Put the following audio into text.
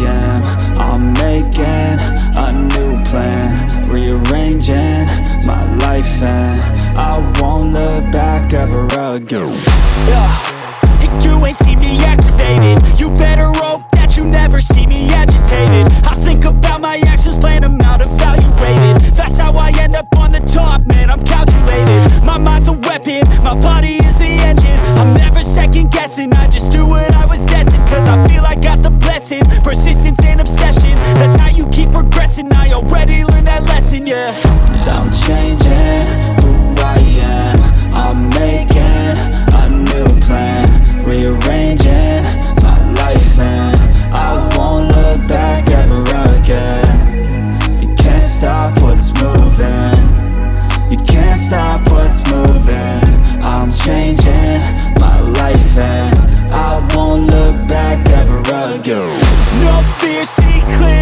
am. I'm making a new plan, rearranging my life, and I won't look back ever again. And you ain't see me activated. You better hope that you never see me agitated. I think about my actions, plan them out, evaluated. That's how I end up on the top, man, I'm calculated. My mind's a weapon, my body is the engine. I'm never second guessing, I just do what I was destined. Cause I feel I got the blessing, persistence and obsession. That's how you keep progressing, I already learned that lesson, yeah. I'm changing who I am. I'm making a new plan, rearranging my life, and I won't look back ever again. You can't stop what's moving, you can't stop what's moving. I'm changing my life, and I won't look back ever again. No fear, see clear.